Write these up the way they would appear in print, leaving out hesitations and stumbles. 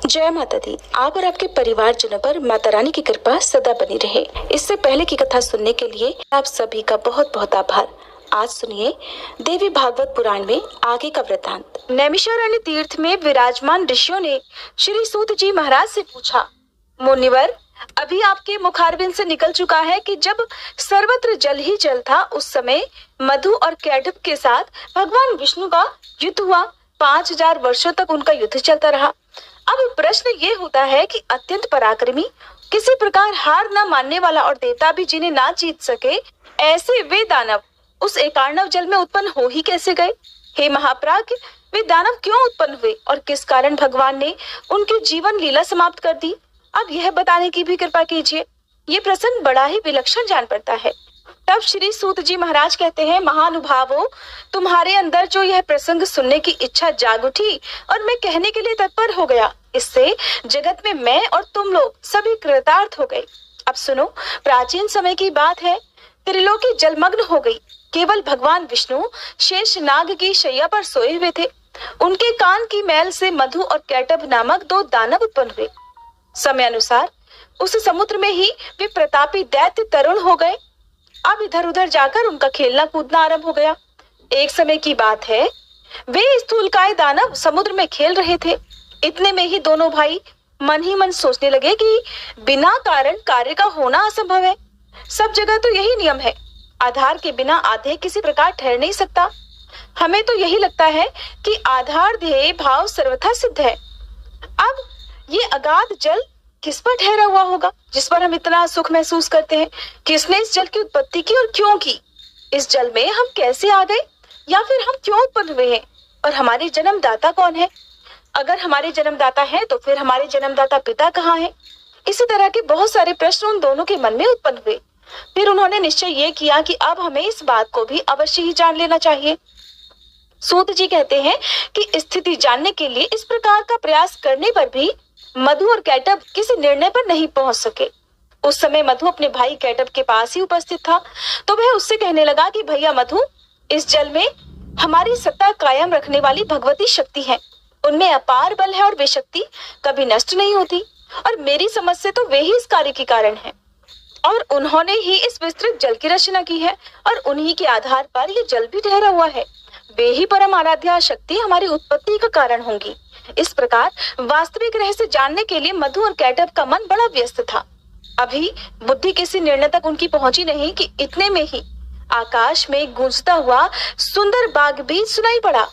जय माता दी। आप और आपके परिवारजनों पर माता रानी की कृपा सदा बनी रहे। इससे पहले की कथा सुनने के लिए आप सभी का बहुत बहुत आभार। आज सुनिए देवी भागवत पुराण में आगे का वृतांत। नैमिषारण्य तीर्थ में विराजमान ऋषियों ने श्री सूत जी महाराज से पूछा, मुनिवर, अभी आपके मुखारबिंद से निकल चुका है कि जब सर्वत्र जल ही जल था, उस समय मधु और कैटभ के साथ भगवान विष्णु का युद्ध हुआ। 5000 वर्षों तक उनका युद्ध चलता रहा। अब प्रश्न ये होता है कि अत्यंत पराक्रमी, किसी प्रकार हार न मानने वाला और देवता भी जिन्हें ना जीत सके, ऐसे वे दानव उस एकार्णव जल में उत्पन्न हो ही कैसे गए? हे महाप्राज्ञ, वे दानव क्यों उत्पन्न हुए और किस कारण भगवान ने उनकी जीवन लीला समाप्त कर दी? अब यह बताने की भी कृपा कीजिए। ये प्रसंग बड़ा ही विलक्षण जान पड़ता है। तब श्री सूत जी महाराज कहते हैं, महानुभावों, तुम्हारे अंदर जो यह प्रसंग सुनने की इच्छा जाग उठी और मैं कहने के लिए तत्पर हो गया, इससे जगत में मैं और तुम लोग सभी कृतार्थ हो गए। अब सुनो, प्राचीन समय की बात है। त्रिलोकी जलमग्न हो गई। केवल भगवान विष्णु शेष नाग की शैया पर सोए हुए थे। उनके कान की मैल से मधु और कैटभ नामक 2 दानव उत्पन्न हुए। समय अनुसार उस समुद्र में ही वे प्रतापी दैत्य तरुण हो गए। अब इधर उधर जाकर उनका खेलना कूदना आरंभ हो गया। एक समय की बात है, वे स्थूलकाय दानव समुद्र में खेल रहे थे। इतने में ही दोनों भाई मन ही मन सोचने लगे कि बिना कारण कार्य का होना असंभव है। सब जगह तो यही नियम है, आधार के बिना आधेय किसी प्रकार ठहर नहीं सकता। हमें तो यही लगता है कि आधार ध्येय भाव सर्वथा सिद्ध है। अब ये अगाध जल किस पर ठहरा हुआ होगा जिस पर हम इतना सुख महसूस करते हैं? किसने इस जल की उत्पत्ति की और क्यों की? इस जल में हम कैसे आ गए, या फिर हम क्यों उत्पन्न हुए हैं? और हमारे जन्मदाता कौन है? अगर हमारे जन्मदाता हैं, तो फिर हमारे जन्मदाता पिता कहाँ हैं? इसी तरह के बहुत सारे प्रश्न उन दोनों के मन में उत्पन्न हुए। फिर उन्होंने निश्चय ये किया कि अब हमें इस बात को भी अवश्य ही जान लेना चाहिए। सूत जी कहते हैं कि स्थिति जानने के लिए इस प्रकार का प्रयास करने पर भी मधु और कैटभ किसी निर्णय पर नहीं पहुंच सके। उस समय मधु अपने भाई कैटभ के पास ही उपस्थित था, तो वह उससे कहने लगा कि भैया मधु, इस जल में हमारी सत्ता कायम रखने वाली भगवती शक्ति है। उनमें अपार बल है और वे शक्ति कभी नष्ट नहीं होती, और मेरी समझ से तो वे ही इस कार्य के कारण है, और उन्होंने ही इस विस्तृत जल की रचना की है, और उन्हीं के आधार पर ये जल भी ठहरा हुआ है। वे ही परम आराध्या शक्ति हमारी उत्पत्ति का कारण होंगी। इस प्रकार वास्तविक रहस्य जानने के लिए मधु और कैटभ का मन बड़ा व्यस्त था। अभी बुद्धि किसी निर्णय तक उनकी पहुंची नहीं कि इतने में ही आकाश में गूंजता हुआ सुंदर बाग बीज सुनाई पड़ा।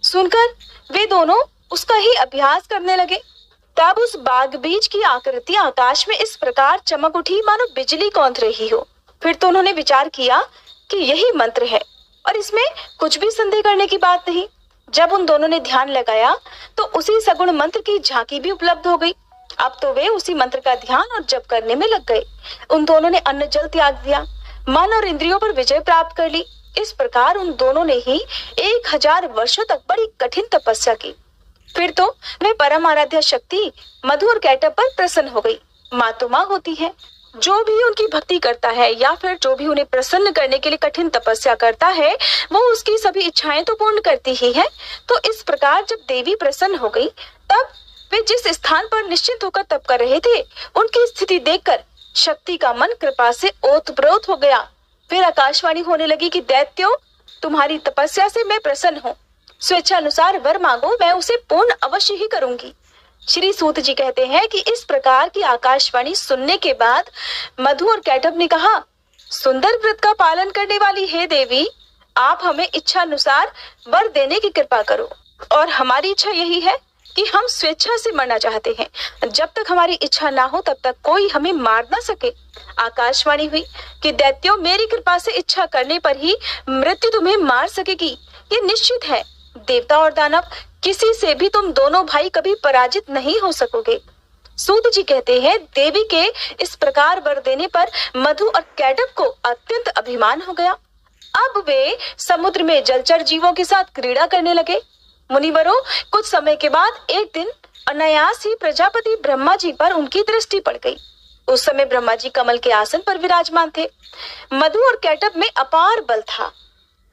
सुनकर वे दोनों उसका ही अभ्यास करने लगे। तब उस बाग बीज की आकृति आकाश में इस प्रकार चमक उठी मानो बिजली कौंध रही हो। फिर तो उन्होंने विचार किया कि यही मंत्र है और इसमें कुछ भी संदेह करने की बात नहीं। जब उन दोनों ने ध्यान लगाया तो उसी सगुण मंत्र की झांकी भी उपलब्ध हो गई। अब तो वे उसी मंत्र का ध्यान और जप करने में लग गए। उन दोनों ने अन्न जल त्याग दिया, मन और इंद्रियों पर विजय प्राप्त कर ली। इस प्रकार उन दोनों ने ही 1000 वर्षों तक बड़ी कठिन तपस्या की। फिर तो वे परम आराध्या शक्ति मधु और कैटभ पर प्रसन्न हो गई। मातुमा होती है, जो भी उनकी भक्ति करता है या फिर जो भी उन्हें प्रसन्न करने के लिए कठिन तपस्या करता है, वो उसकी सभी इच्छाएं तो पूर्ण करती ही है। तो इस प्रकार जब देवी प्रसन्न हो गई, तब वे जिस स्थान पर निश्चिंत होकर तप कर रहे थे, उनकी स्थिति देखकर शक्ति का मन कृपा से ओतप्रोत हो गया। फिर आकाशवाणी होने लगी कि दैत्यो, तुम्हारी तपस्या से मैं प्रसन्न हूँ। स्वेच्छा अनुसार वर मांगो, मैं उसे पूर्ण अवश्य ही करूंगी। श्री सूत जी कहते हैं कि इस प्रकार की आकाशवाणी सुनने के बाद मधु और कैटभ ने कहा, सुंदर व्रत का पालन करने वाली हे देवी, आप हमें इच्छा अनुसार वर देने की कृपा करो। और हमारी इच्छा यही है कि हम स्वेच्छा से मरना चाहते हैं। जब तक हमारी इच्छा ना हो तब तक कोई हमें मार ना सके। आकाशवाणी हुई कि दैत्यों, मेरी कृपा से इच्छा करने पर ही मृत्यु तुम्हें मार सकेगी, ये निश्चित है। देवता और दानव, किसी से भी तुम दोनों भाई कभी पराजित नहीं हो सकोगे। सूत जी कहते हैं, देवी के इस प्रकार वर देने पर मधु और कैटभ को अत्यंत अभिमान हो गया। अब वे समुद्र में जलचर जीवों के साथ क्रीड़ा करने लगे। मुनिवरों, कुछ समय के बाद एक दिन अनायास ही प्रजापति ब्रह्मा जी पर उनकी दृष्टि पड़ गई। उस समय ब्रह्मा जी कमल के आसन पर विराजमान थे। मधु और कैटभ में अपार बल था।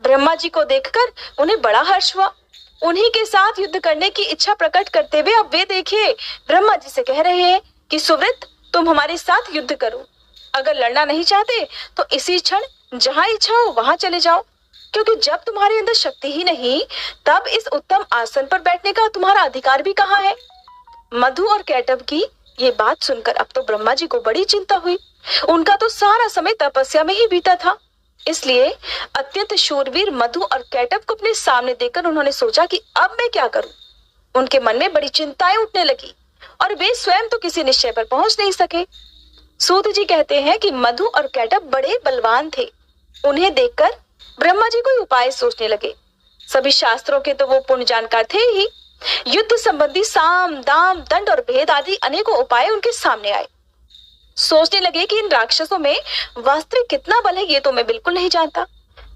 ब्रह्मा जी को देखकर उन्हें बड़ा हर्ष हुआ। उन्हीं के साथ युद्ध करने की इच्छा प्रकट करते हुए अब वे देखिए ब्रह्मा जी से कह रहे हैं कि सुवृत, तुम हमारे साथ युद्ध करो। अगर लड़ना नहीं चाहते तो इसी क्षण जहां इच्छा हो वहां चले जाओ, क्योंकि जब तुम्हारे अंदर शक्ति ही नहीं तब इस उत्तम आसन पर बैठने का तुम्हारा अधिकार भी कहाँ है। मधु और कैटभ की ये बात सुनकर अब तो ब्रह्मा जी को बड़ी चिंता हुई। उनका तो सारा समय तपस्या में ही बीता था, इसलिए अत्यंत शूरवीर मधु और कैटभ को अपने सामने देखकर उन्होंने सोचा कि अब मैं क्या करूं। उनके मन में बड़ी चिंताएं उठने लगी और वे स्वयं तो किसी निश्चय पर पहुंच नहीं सके। सूत जी कहते हैं कि मधु और कैटभ बड़े बलवान थे। उन्हें देखकर ब्रह्मा जी कोई उपाय सोचने लगे। सभी शास्त्रों के तो वो पूर्ण जानकार थे ही। युद्ध संबंधी साम दाम दंड और भेद आदि अनेकों उपाय उनके सामने आए। सोचने लगे कि इन राक्षसों में वास्तविक कितना बल है ये तो मैं बिल्कुल नहीं जानता।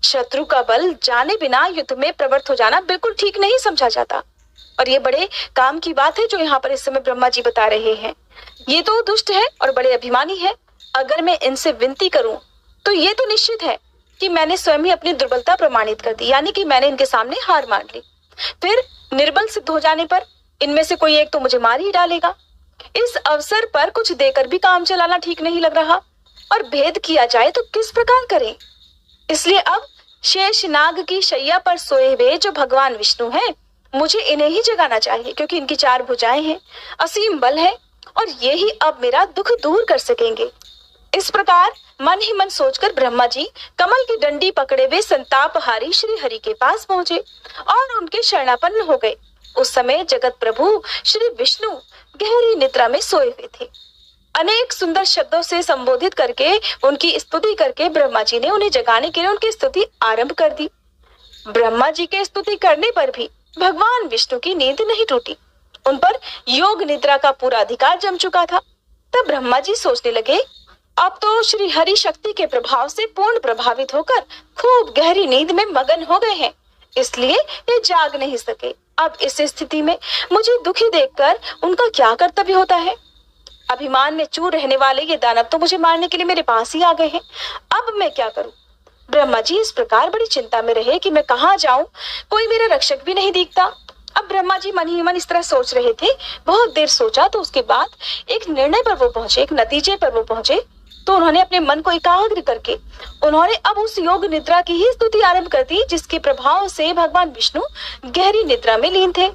शत्रु का बल जाने बिना युद्ध में प्रवृत्त हो जाना बिल्कुल ठीक नहीं समझा जाता। और ये बड़े काम की बात है जो यहाँ पर इस समय ब्रह्मा जी बता रहे हैं। ये तो दुष्ट है और बड़े अभिमानी है। अगर मैं इनसे विनती करूं तो ये तो निश्चित है कि मैंने स्वयं ही अपनी दुर्बलता प्रमाणित कर दी, यानी कि मैंने इनके सामने हार मान ली। फिर निर्बल सिद्ध हो जाने पर इनमें से कोई एक तो मुझे मार ही डालेगा। इस अवसर पर कुछ देकर भी काम चलाना ठीक नहीं लग रहा, और भेद किया जाए तो किस प्रकार करें। इसलिए अब शेष नाग की शैया पर सोए हुए जो भगवान विष्णु हैं, मुझे इन्हें ही जगाना चाहिए, क्योंकि इनकी 4 भुजाएं हैं, असीम बल है और ये ही अब मेरा दुख दूर कर सकेंगे। इस प्रकार मन ही मन सोचकर ब्रह्मा जी कमल की डंडी पकड़े हुए संतापहारी श्री हरि के पास पहुंचे और उनके शरणापन्न हो गए। उस समय जगत प्रभु श्री विष्णु गहरी निद्रा में सोए हुए थे। अनेक सुंदर शब्दों से संबोधित करके उनकी स्तुति करके ब्रह्मा जी ने उन्हें जगाने के लिए उनकी स्तुति आरंभ कर दी। ब्रह्मा जी के स्तुति करने पर भी भगवान विष्णु की नींद नहीं टूटी। उन पर योग निद्रा का पूरा अधिकार जम चुका था। तब ब्रह्मा जी सोचने लगे, अब तो श्री हरि शक्ति के प्रभाव से पूर्ण प्रभावित होकर खूब गहरी नींद में मगन हो गए हैं, इसलिए ये जाग नहीं सके। अब इस स्थिति में मुझे दुखी देखकर उनका क्या कर्तव्य होता है। अभिमान में चूर रहने वाले ये दानव तो मुझे मारने के लिए मेरे पास ही आ गए हैं। अब मैं क्या करूं। ब्रह्मा जी इस प्रकार बड़ी चिंता में रहे कि मैं कहाँ जाऊं, कोई मेरा रक्षक भी नहीं दिखता। अब ब्रह्मा जी मन ही मन इस तरह सोच रहे थे। बहुत देर सोचा तो उसके बाद एक निर्णय पर वो पहुंचे, एक नतीजे पर वो पहुंचे। तो उन्होंने अपने मन को एकाग्र करके उन्होंने अब उस योग निद्रा की ही स्तुति आरंभ कर दी जिसके प्रभाव से भगवान विष्णु गहरी निद्रा में लीन थे।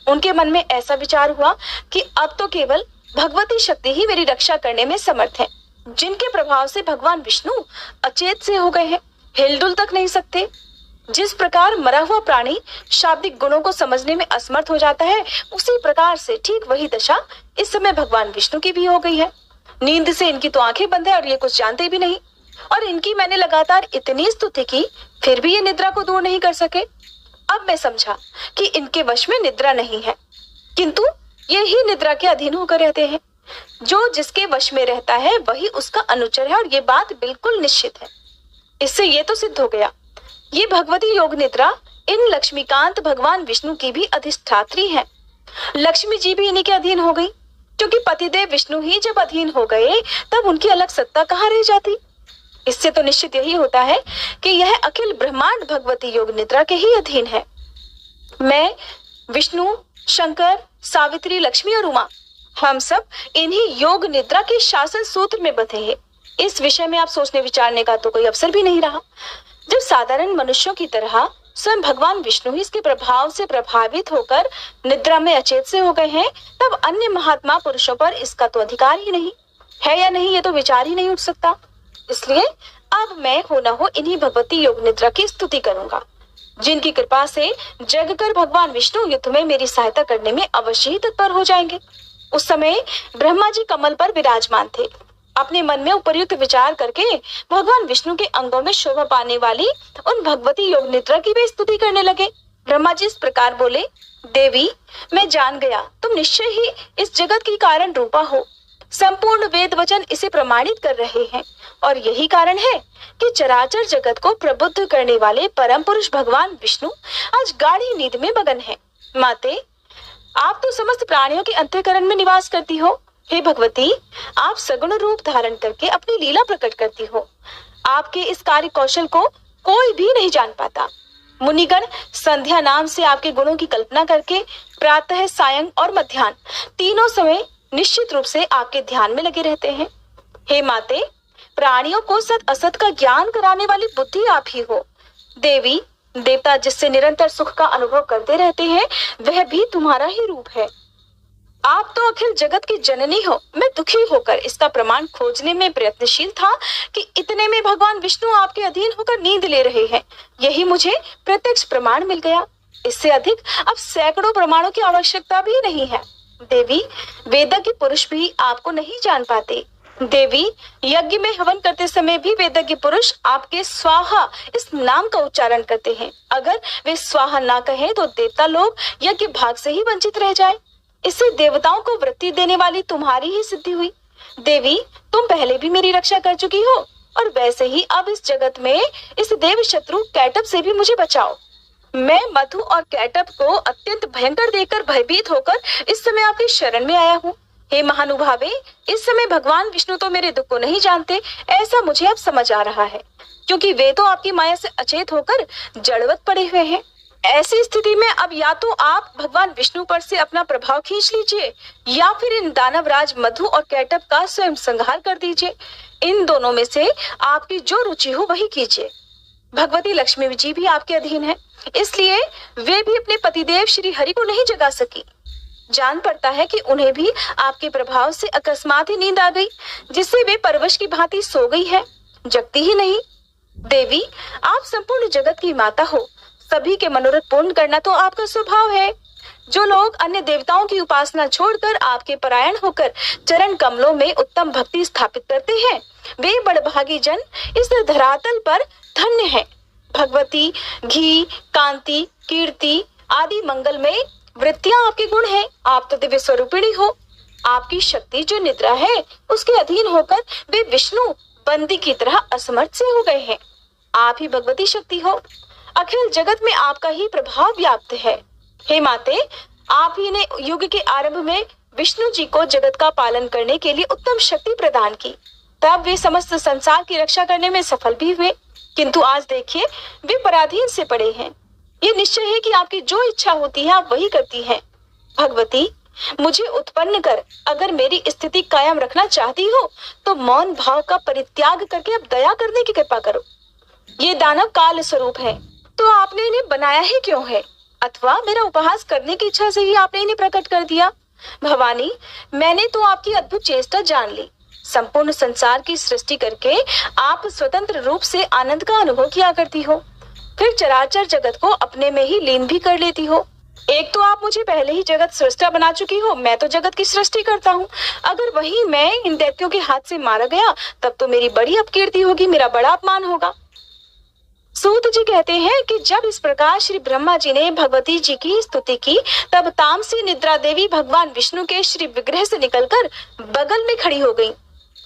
उनके मन में ऐसा विचार हुआ कि अब तो केवल भगवती शक्ति ही मेरी रक्षा करने में समर्थ है, जिनके प्रभाव से भगवान विष्णु अचेत से हो गए हैं, हिलडुल तक नहीं सकते। जिस प्रकार मरा हुआ प्राणी शाब्दिक गुणों को समझने में असमर्थ हो जाता है, उसी प्रकार से ठीक वही दशा इस समय भगवान विष्णु की भी हो गई है। नींद से इनकी तो आंखें बंद है और ये कुछ जानते भी नहीं, और इनकी मैंने लगातार इतनी स्तुति की फिर भी ये निद्रा को दूर नहीं कर सके। अब मैं समझा कि इनके वश में निद्रा नहीं है, किंतु ये ही निद्रा के अधीन होकर रहते हैं। जो जिसके वश में रहता है वही उसका अनुचर है, और ये बात बिल्कुल निश्चित है। इससे ये तो सिद्ध हो गया, ये भगवती योग निद्रा इन लक्ष्मीकांत भगवान विष्णु की भी अधिष्ठात्री है। लक्ष्मी जी भी इन्हीं के अधीन हो गई, क्योंकि पतिदेव विष्णु ही जब अधीन हो गए तब उनकी अलग सत्ता कहाँ रह जाती। इससे तो निश्चित यही होता है कि यह अखिल ब्रह्मांड भगवती योग निद्रा के ही अधीन है। मैं, विष्णु, शंकर, सावित्री, लक्ष्मी और उमा, हम सब इन्हीं योग निद्रा के शासन सूत्र में बंधे हैं। इस विषय में आप सोचने विचारने का तो कोई अवसर भी नहीं रहा। जब साधारण मनुष्यों की तरह स्वयं भगवान विष्णु ही इसके प्रभाव से प्रभावित होकर निद्रा में अचेत से हो गए हैं, तब अन्य महात्मा पुरुषों पर इसका तो अधिकार ही नहीं है, या नहीं ये तो विचार ही नहीं उठ सकता। इसलिए अब मैं हो न हो इन्हीं भगवती योग निद्रा की स्तुति करूंगा, जिनकी कृपा से जगकर भगवान विष्णु युद्ध में मेरी सहायता करने में अवश्य ही तत्पर हो जाएंगे। उस समय ब्रह्मा जी कमल पर विराजमान थे। अपने मन में उपयुक्त विचार करके भगवान विष्णु के अंगों में शोभा पाने वाली उन भगवती योग निद्रा की भी स्तुति करने लगे। ब्रह्मा जी इस प्रकार बोले, देवी, मैं जान गया तुम निश्चय ही इस जगत की कारण रूपा हो। संपूर्ण वेद वचन इसे प्रमाणित कर रहे हैं, और यही कारण है कि चराचर जगत को प्रबुद्ध करने वाले परम पुरुष भगवान विष्णु आज गाढ़ी नींद में मगन है। माते, आप तो समस्त प्राणियों के अंतःकरण में निवास करती हो। हे भगवती, आप सगुण रूप धारण करके अपनी लीला प्रकट करती हो। आपके इस कार्य कौशल को कोई भी नहीं जान पाता। मुनिगण संध्या नाम से आपके गुणों की कल्पना करके प्रातः, सायं और मध्याह्न तीनों समय निश्चित रूप से आपके ध्यान में लगे रहते हैं। हे माते, प्राणियों को सत असत का ज्ञान कराने वाली बुद्धि आप ही हो। देवी देवता जिससे निरंतर सुख का अनुभव करते रहते हैं, वह भी तुम्हारा ही रूप है। आप तो अखिल जगत की जननी हो। मैं दुखी होकर इसका प्रमाण खोजने में प्रयत्नशील था कि इतने में भगवान विष्णु आपके अधीन होकर नींद ले रहे हैं। यही मुझे प्रत्यक्ष प्रमाण मिल गया। इससे अधिक अब सैकड़ों प्रमाणों की आवश्यकता भी नहीं है। देवी, वेदज्ञ पुरुष भी आपको नहीं जान पाते। देवी, यज्ञ में हवन करते समय भी वेदज्ञ पुरुष आपके स्वाहा इस नाम का उच्चारण करते हैं। अगर वे स्वाहा ना कहें तो देवता लोग यज्ञ भाग से ही वंचित रह जाए। इससे देवताओं को वृत्ति देने वाली तुम्हारी ही सिद्धि हुई। देवी, तुम पहले भी मेरी रक्षा कर चुकी हो और वैसे ही अब इस जगत में इस देव शत्रु कैटब से भी मुझे बचाओ। मैं मधु और कैटब को अत्यंत भयंकर देखकर भयभीत होकर इस समय आपकी शरण में आया हूँ। हे महानुभावे, इस समय भगवान विष्णु तो मेरे दुख को नहीं जानते, ऐसा मुझे अब समझ आ रहा है, क्योंकि वे तो आपकी माया से अचेत होकर जड़वत पड़े हुए हैं। ऐसी स्थिति में अब या तो आप भगवान विष्णु पर से अपना प्रभाव खींच लीजिए या फिर इन दानवराज मधु और कैटब का स्वयं संहार कर दीजिए। इन दोनों में से आपकी जो रुचि हो वही कीजिए। भगवती लक्ष्मी जी भी आपके अधीन है, इसलिए वे भी अपने पतिदेव श्री हरि को नहीं जगा सकी। जान पड़ता है कि उन्हें भी आपके प्रभाव से अकस्मात ही नींद आ गई, जिससे वे परवश की भांति सो गई है, जगती ही नहीं। देवी, आप संपूर्ण जगत की माता हो। सभी के मनोरथ पूर्ण करना तो आपका स्वभाव है। जो लोग अन्य देवताओं की उपासना छोड़कर आपके परायण होकर चरण कमलों में उत्तम भक्ति स्थापित करते हैं, वे बड़भागी जन इस धरातल पर धन्य हैं। भगवती, घी, कांति, कीर्ति आदि मंगलमय वृत्तियां आपके गुण हैं। आप तो दिव्य स्वरूपिणी हो। आपकी शक्ति जो निद्रा है, उसके अधीन होकर वे विष्णु बंदी की तरह असमर्थ से हो गए हैं। आप ही भगवती शक्ति हो। अखिल जगत में आपका ही प्रभाव व्याप्त है। हे माते, आप ही ने युग के आरंभ में विष्णु जी को जगत का पालन करने के लिए उत्तम शक्ति प्रदान की। तब वे समस्त संसार की रक्षा करने में सफल भी हुए, किंतु आज देखिए वे पराधीन से पड़े हैं। ये निश्चय है कि आपकी जो इच्छा होती है आप वही करती हैं। भगवती, मुझे उत्पन्न कर अगर मेरी स्थिति कायम रखना चाहती हो तो मौन भाव का परित्याग करके अब दया करने की कृपा करो। ये दानव काल स्वरूप है, तो आपने इन्हें बनाया ही क्यों है? अथवा मेरा उपहास करने की इच्छा से ही आपने इन्हें प्रकट कर दिया? भवानी, मैंने तो आपकी अद्भुत चेष्टा जान ली। संपूर्ण संसार की सृष्टि करके आप स्वतंत्र रूप से आनंद का अनुभव किया करती हो, फिर चराचर जगत को अपने में ही लीन भी कर लेती हो। एक तो आप मुझे पहले ही जगत सृष्टा बना चुकी हो, मैं तो जगत की सृष्टि करता हूँ। अगर वही मैं इन दैत्यों के हाथ से मारा गया तब तो मेरी बड़ी अपकीर्ति होगी, मेरा बड़ा अपमान होगा। सूत जी कहते हैं कि जब इस प्रकार श्री ब्रह्मा जी ने भगवती जी की स्तुति की, तब तामसी निद्रा देवी भगवान विष्णु के श्री विग्रह से निकलकर बगल में खड़ी हो गई।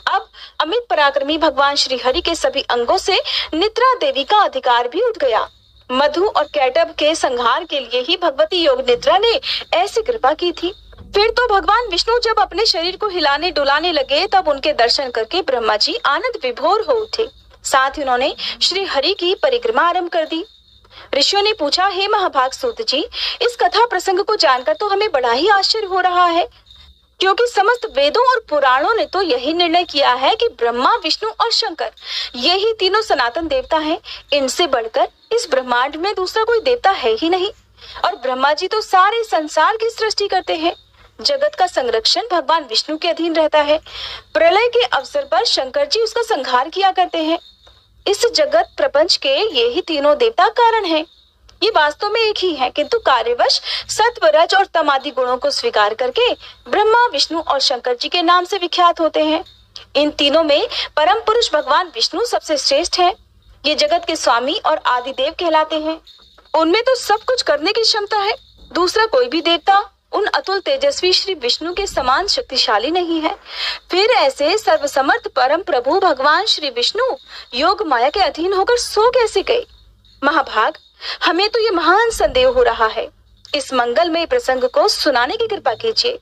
अब अमित पराक्रमी भगवान श्री हरि के सभी अंगों से निद्रा देवी का अधिकार भी उठ गया। मधु और कैटब के संहार के लिए ही भगवती योग निद्रा ने ऐसी कृपा की थी। फिर तो भगवान विष्णु जब अपने शरीर को हिलाने डुलाने लगे, तब उनके दर्शन करके ब्रह्मा जी आनंद विभोर हो उठे। साथ ही उन्होंने श्री हरि की परिक्रमा आरंभ कर दी। ऋषियों ने पूछा, हे महाभाग सूत जी, इस कथा प्रसंग को जानकर तो हमें बड़ा ही आश्चर्य हो रहा है, क्योंकि समस्त वेदों और पुराणों ने तो यही निर्णय किया है कि ब्रह्मा, विष्णु और शंकर यही तीनों सनातन देवता हैं। इनसे बढ़कर इस ब्रह्मांड में दूसरा कोई देवता है ही नहीं। और ब्रह्मा जी तो सारे संसार की सृष्टि करते हैं। जगत का संरक्षण भगवान विष्णु के अधीन रहता है। प्रलय के अवसर पर शंकर जी उसका संहार किया करते हैं। इस जगत प्रपंच के ये ही तीनों देवता कारण हैं। ये वास्तव में एक ही है, किंतु कार्यवश सत्व, रज और तम आदि गुणों को स्वीकार करके ब्रह्मा, विष्णु और शंकर जी के नाम से विख्यात होते हैं। इन तीनों में परम पुरुष भगवान विष्णु सबसे श्रेष्ठ है। ये जगत के स्वामी और आदि देव कहलाते हैं। उनमें तो सब कुछ करने की क्षमता है। दूसरा कोई भी देवता उन अतुल तेजस्वी श्री विष्णु के समान शक्तिशाली नहीं है। फिर ऐसे सर्वसमर्थ परम प्रभु भगवान श्री विष्णु योग माया के अधीन होकर सो कैसे गए? महाभाग, हमें तो ये महान संदेह हो रहा है। इस मंगलमय प्रसंग को सुनाने की कृपा कीजिए।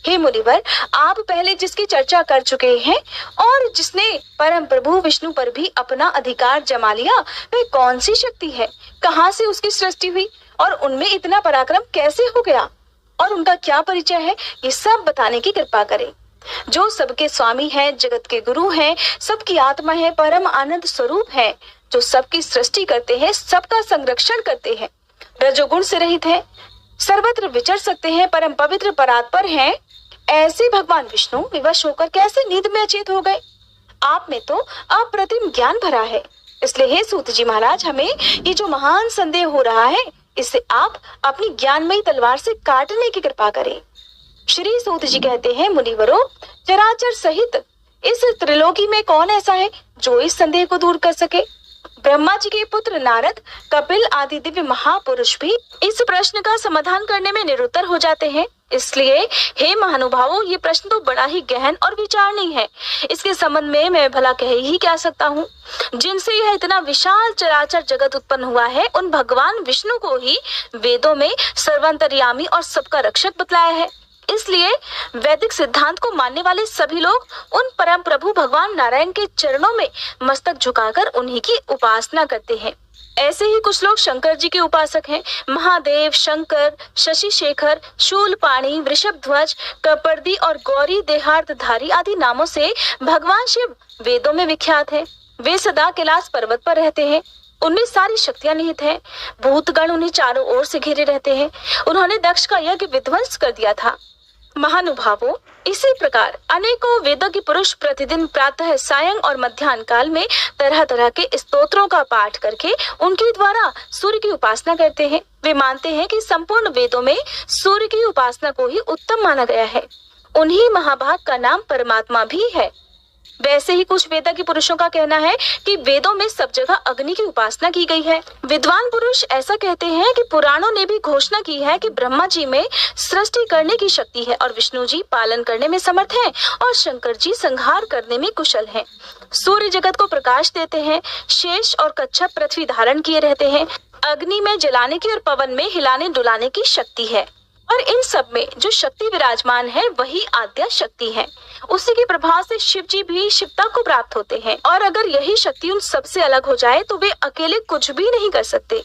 हे मुनिवर, आप पहले जिसकी चर्चा कर चुके हैं और जिसने परम प्रभु विष्णु पर भी अपना अधिकार जमा लिया, वह कौन सी शक्ति है, कहाँ से उसकी सृष्टि हुई और उनमें इतना पराक्रम कैसे हो गया और उनका क्या परिचय है, ये सब बताने की कृपा करें। जो सबके स्वामी हैं, जगत के गुरु हैं, सबकी आत्मा है, परम आनंद स्वरूप है, जो सबकी सृष्टि करते हैं, सबका संरक्षण करते हैं, रजोगुण से रहित है, सर्वत्र विचर सकते हैं, परम पवित्र परात्पर हैं, ऐसे भगवान विष्णु विवश होकर कैसे नींद में अचेत हो गए? आप में तो अप्रतिम ज्ञान भरा है, इसलिए हे सूत जी महाराज, हमें ये जो महान संदेह हो रहा है, इसे आप अपनी ज्ञानमयी तलवार से काटने की कृपा करें। श्री सूत जी कहते हैं, मुनिवरों, चराचर सहित इस त्रिलोकी में कौन ऐसा है जो इस संदेह को दूर कर सके? ब्रह्मा जी के पुत्र नारद, कपिल आदि दिव्य महापुरुष भी इस प्रश्न का समाधान करने में निरुत्तर हो जाते हैं। इसलिए हे महानुभावों, ये प्रश्न तो बड़ा ही गहन और विचारणीय है। इसके संबंध में मैं भला कह ही क्या सकता हूँ? जिनसे यह इतना विशाल चराचर जगत उत्पन्न हुआ है, उन भगवान विष्णु को ही वेदों में सर्वांतर्यामी और सबका रक्षक बतलाया है। इसलिए वैदिक सिद्धांत को मानने वाले सभी लोग उन परम प्रभु भगवान नारायण के चरणों में मस्तक झुकाकर उन्हीं की उपासना करते हैं। ऐसे ही कुछ लोग शंकर जी के उपासक हैं। महादेव, शंकर, शशि शेखर, शूलपाणी, वृषभध्वज, कपर्दी और गौरी देहार्तधारी आदि नामों से भगवान शिव वेदों में विख्यात है। वे सदा कैलाश पर्वत पर रहते हैं। उनमें सारी शक्तियां निहित हैं। भूतगण उन्हें चारों ओर से घेरे रहते हैं। उन्होंने दक्ष का यज्ञ विध्वंस कर दिया था। महानुभावों, इसी प्रकार अनेकों वेदों के पुरुष प्रतिदिन प्रातः, सायं और मध्याह्न काल में तरह तरह के स्तोत्रों का पाठ करके उनके द्वारा सूर्य की उपासना करते हैं। वे मानते हैं कि संपूर्ण वेदों में सूर्य की उपासना को ही उत्तम माना गया है। उन्हीं महाभाग का नाम परमात्मा भी है। वैसे ही कुछ वेदा के पुरुषों का कहना है कि वेदों में सब जगह अग्नि की उपासना की गई है। विद्वान पुरुष ऐसा कहते हैं कि पुराणों ने भी घोषणा की है कि ब्रह्मा जी में सृष्टि करने की शक्ति है और विष्णु जी पालन करने में समर्थ हैं और शंकर जी संहार करने में कुशल हैं। सूर्य जगत को प्रकाश देते हैं। शेष और कच्छप पृथ्वी धारण किए रहते हैं। अग्नि में जलाने की और पवन में हिलाने डुलाने की शक्ति है और इन सब में जो शक्ति विराजमान है वही आद्या शक्ति है। उसी के प्रभाव से शिव जी भी शिवता को प्राप्त होते हैं और अगर यही शक्ति उन सबसे अलग हो जाए तो वे अकेले कुछ भी नहीं कर सकते।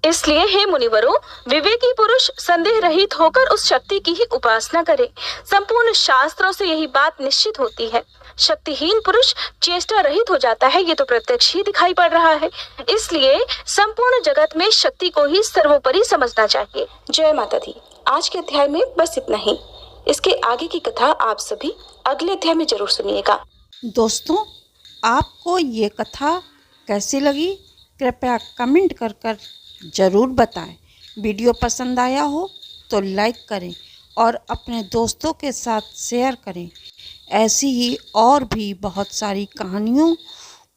इसलिए हे मुनिवरों, विवेकी पुरुष संदेह रहित होकर उस शक्ति की ही उपासना करे। संपूर्ण शास्त्रों से यही बात निश्चित होती है। शक्तिहीन पुरुष चेष्टा रहित हो जाता है, ये तो प्रत्यक्ष ही दिखाई पड़ रहा है। इसलिए संपूर्ण जगत में शक्ति को ही सर्वोपरि समझना चाहिए। जय माता दी। आज के अध्याय में बस इतना ही। इसके आगे की कथा आप सभी अगले अध्याय में जरूर सुनिएगा। दोस्तों, आपको ये कथा कैसी लगी कृपया कमेंट कर ज़रूर बताएं। वीडियो पसंद आया हो तो लाइक करें और अपने दोस्तों के साथ शेयर करें। ऐसी ही और भी बहुत सारी कहानियों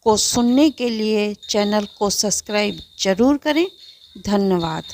को सुनने के लिए चैनल को सब्सक्राइब ज़रूर करें। धन्यवाद।